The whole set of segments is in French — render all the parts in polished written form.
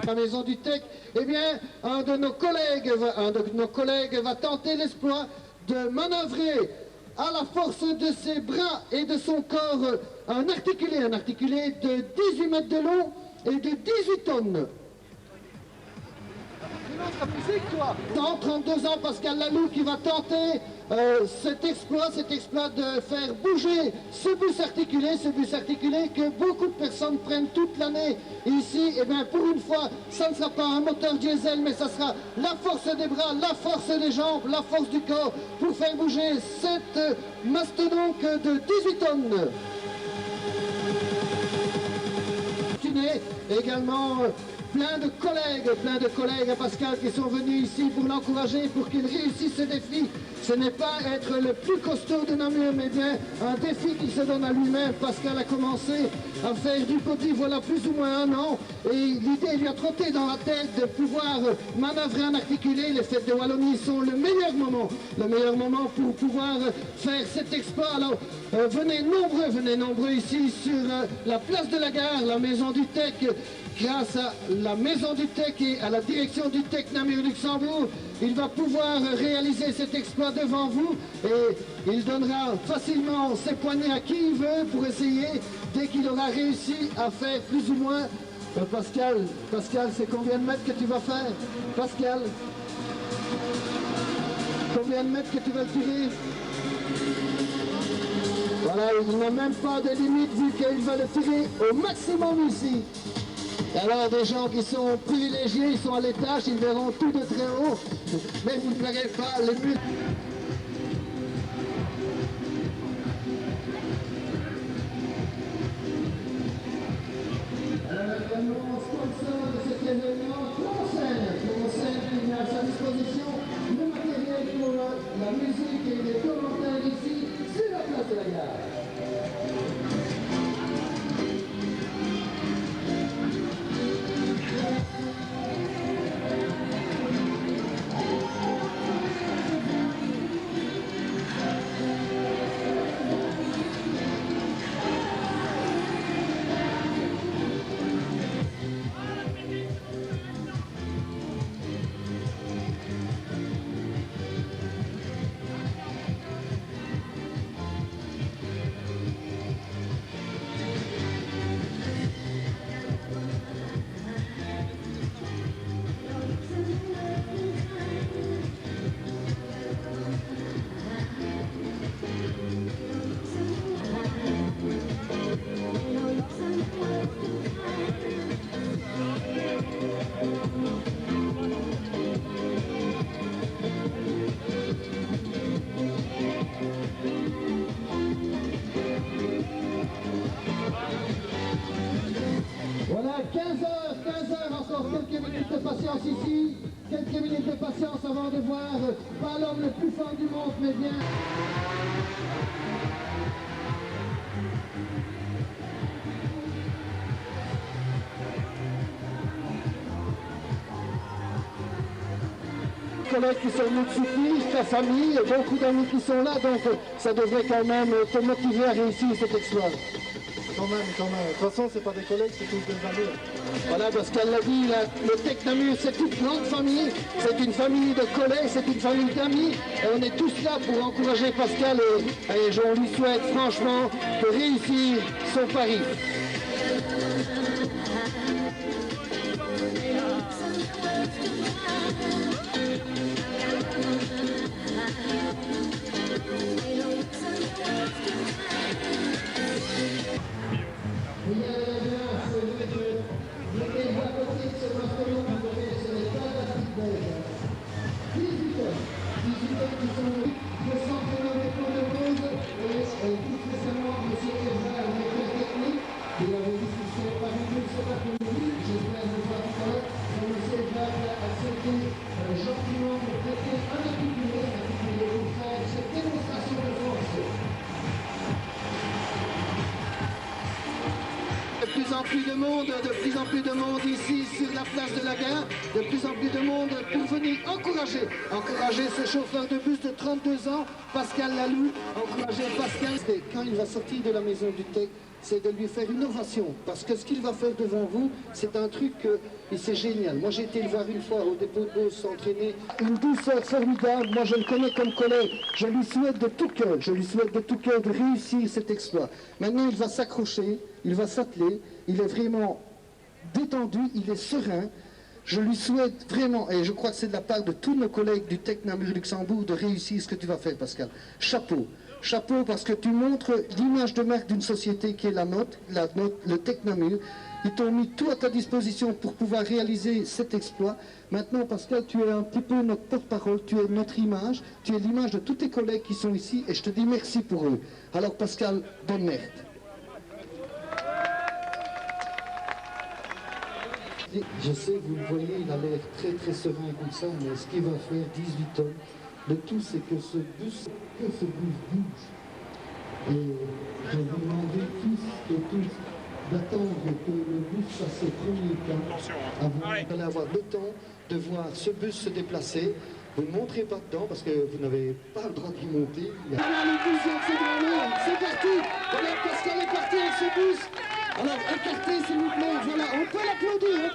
La maison du TEC, eh bien, un de nos collègues va tenter l'exploit de manœuvrer à la force de ses bras et de son corps un articulé de 18 mètres de long et de 18 tonnes. Musique, toi. Dans 32 ans, Pascal Lalou qui va tenter cet exploit de faire bouger ce bus articulé que beaucoup de personnes prennent toute l'année ici. Et bien pour une fois, ça ne sera pas un moteur diesel, mais ça sera la force des bras, la force des jambes, la force du corps pour faire bouger cette mastodonte de 18 tonnes. Également plein de collègues à Pascal qui sont venus ici pour l'encourager, pour qu'il réussisse ce défi. Ce n'est pas être le plus costaud de Namur, mais bien un défi qu'il se donne à lui-même. Pascal a commencé à faire du body voilà plus ou moins 1 an, et l'idée lui a trotté dans la tête de pouvoir manœuvrer un articulé. Les fêtes de Wallonie sont le meilleur moment pour pouvoir faire cet exploit. Alors venez nombreux ici sur la place de la gare, la maison du TEC. Grâce à la maison du TEC et à la direction du TEC Namur-Luxembourg, il va pouvoir réaliser cet exploit devant vous, et il donnera facilement ses poignets à qui il veut pour essayer, dès qu'il aura réussi à faire plus ou moins. Pascal, c'est combien de mètres que tu vas faire? Pascal, combien de mètres que tu vas tirer? Voilà, il n'a même pas de limite vu qu'il va le tirer au maximum ici. Alors des gens qui sont privilégiés, ils sont à l'étage, ils verront tout de très haut, mais vous ne verrez pas les buts. Alors également, sponsor de cet événement, Promocène qui met à sa disposition le matériel pour la musique et les commentaires ici sur la place de la gare. Voilà, 15 heures, encore quelques minutes de patience ici, quelques minutes de patience avant de voir pas l'homme le plus fort du monde, mais bien... collègues qui sont venus de soutenir, ta famille, beaucoup d'amis qui sont là, donc ça devrait quand même te motiver à réussir cet exploit. Quand même. De toute façon, c'est pas des collègues, c'est tous des amis. Voilà, parce qu'elle l'a dit, le TEC Namur, c'est une grande famille, c'est une famille de collègues, c'est une famille d'amis, et on est tous là pour encourager Pascal, et je lui souhaite franchement de réussir son pari. De plus en plus de monde ici sur la place de la gare, de plus en plus de monde pour venir encourager ce chauffeur de bus de 32 ans, Pascal Lalou, encourager Pascal. Quand il va sortir de la maison du Tech, c'est de lui faire une ovation, parce que ce qu'il va faire devant vous, c'est un truc, c'est génial. Moi j'ai été le voir une fois au dépôt de Beauce s'entraîner, une douceur formidable, moi je le connais comme collègue, je lui souhaite de tout cœur, de réussir cet exploit. Maintenant il va s'accrocher, il va s'atteler, il est vraiment détendu, il est serein. Je lui souhaite vraiment, et je crois que c'est de la part de tous nos collègues du Tech Namur Luxembourg, de réussir ce que tu vas faire, Pascal. Chapeau. Chapeau, parce que tu montres l'image de marque d'une société qui est la nôtre, le Tech Namur. Ils t'ont mis tout à ta disposition pour pouvoir réaliser cet exploit. Maintenant, Pascal, tu es un petit peu notre porte-parole, tu es notre image, tu es l'image de tous tes collègues qui sont ici, et je te dis merci pour eux. Alors, Pascal, bonne merde. Je sais, vous le voyez, il a l'air très très serein comme ça, mais ce qu'il va faire, 18 tonnes, le tout c'est que ce bus bouge. Et je vous demandais tous et toutes d'attendre que le bus fasse ses premiers pas. Vous allez avoir le temps de voir ce bus se déplacer. Vous ne montrez pas dedans parce que vous n'avez pas le droit d'y monter. Voilà, le bus vient de s'éloigner, c'est parti. Voilà, Pascal est parti avec ce bus. Alors, écartez s'il vous plaît, voilà, on peut l'applaudir,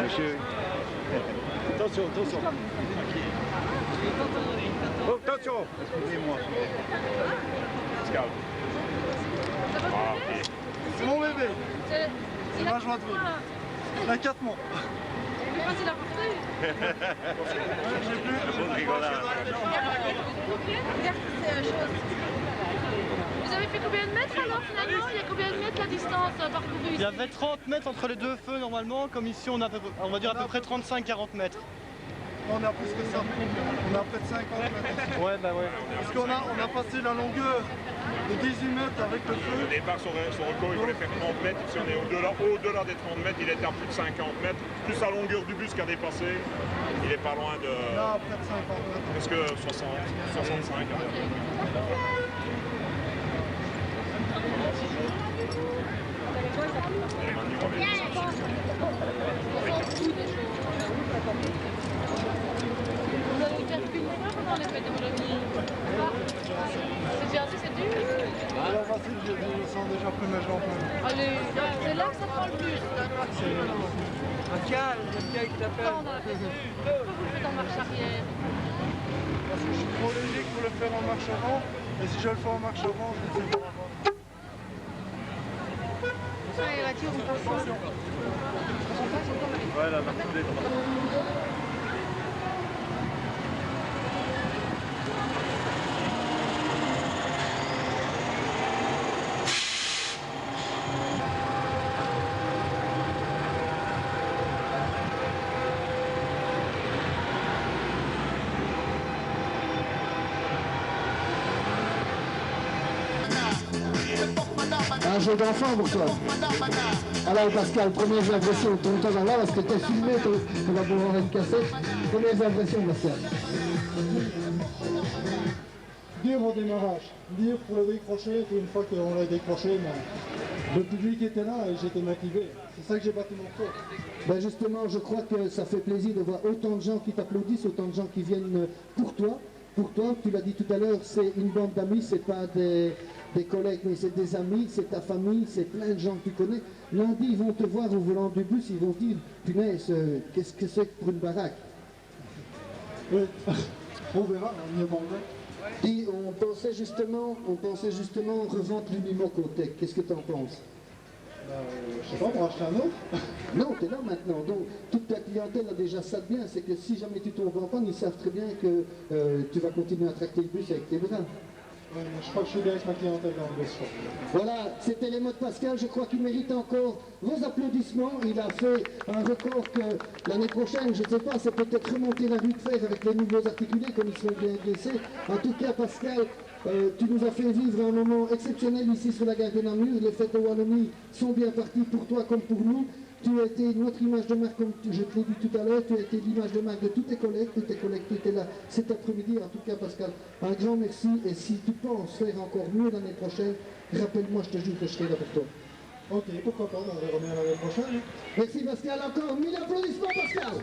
Monsieur. Attention. Oh, attention. Excusez-moi. Pascal. C'est mon bébé. C'est ma joie de vivre. Il a 4 mois. C'est la portée. J'ai plus. Bonne rigolade. Vous avez fait combien de mètres alors finalement? Il y a combien de mètres la distance parcourue? Il y avait 30 mètres entre les deux feux normalement, comme ici on va dire à peu près 35-40 mètres. On a plus que ça. On a près de 50 mètres. Ouais, bah ouais. Parce qu'on a passé la longueur de 18 mètres avec le feu. Au départ, son record, il voulait faire 30 mètres. Si on est au-delà des 30 mètres, il était à plus de 50 mètres. Plus la longueur du bus qui a dépassé, il est pas loin de... Là, près de 50 mètres. Presque 60, 65. Vous avez déjà qu'une fois pendant les fêtes de Bologna? C'est déjà assez, c'est dur. Là, facile, je sens déjà plus mes jambes. Allez, c'est là que ça prend le plus. Pascal, qui t'appelle. Pourquoi vous le faites en marche arrière? Parce que je suis trop léger pour le faire en marche avant. Et si je le fais en marche avant, je ne sais pas avant. Allez, la tire, on passe. Ouais, la Mercedes. Un jeu d'enfant pour toi. Alors Pascal, premières impressions, tourne toi là parce que t'es filmé, on va pouvoir une cassette. Premières impressions Pascal. Dur au démarrage, dur pour le décrocher, et puis une fois qu'on l'a décroché, le public était là et j'étais motivé. C'est ça que j'ai battu mon corps. Ben justement, je crois que ça fait plaisir de voir autant de gens qui t'applaudissent, autant de gens qui viennent pour toi. Pour toi, tu l'as dit tout à l'heure, c'est une bande d'amis, c'est pas des collègues, mais c'est des amis, c'est ta famille, c'est plein de gens que tu connais. Lundi, ils vont te voir au volant du bus, ils vont dire, punaise, qu'est-ce que c'est que pour une baraque? Oui, on verra, on y est bon. Et on pensait justement revendre l'Unimocotech. Qu'est-ce que tu en penses? Je sais pas, pour acheter un autre. Non, tu es là maintenant. Donc, toute ta clientèle a déjà ça de bien. C'est que si jamais tu tombes en panne, ils savent très bien que tu vas continuer à tracter le bus avec tes bras. Ouais, mais je crois que je suis bien avec ma clientèle dans le bus. Voilà, c'était les mots de Pascal. Je crois qu'il mérite encore vos applaudissements. Il a fait un record que l'année prochaine, je ne sais pas, c'est peut-être remonter la rue de fer avec les nouveaux articulés comme ils sont bien blessés. En tout cas, Pascal, tu nous as fait vivre un moment exceptionnel ici sur la gare de Namur. Les fêtes de Wallonie sont bien parties pour toi comme pour nous. Tu as été notre image de marque, comme je te l'ai dit tout à l'heure, tu as été l'image de marque de tous tes collègues qui étaient là cet après-midi. En tout cas, Pascal, un grand merci. Et si tu penses faire encore mieux l'année prochaine, rappelle-moi, je te jure que je serai là pour toi. Ok, pourquoi pas, on verra bien l'année prochaine. Merci Pascal, encore 1000 applaudissements Pascal.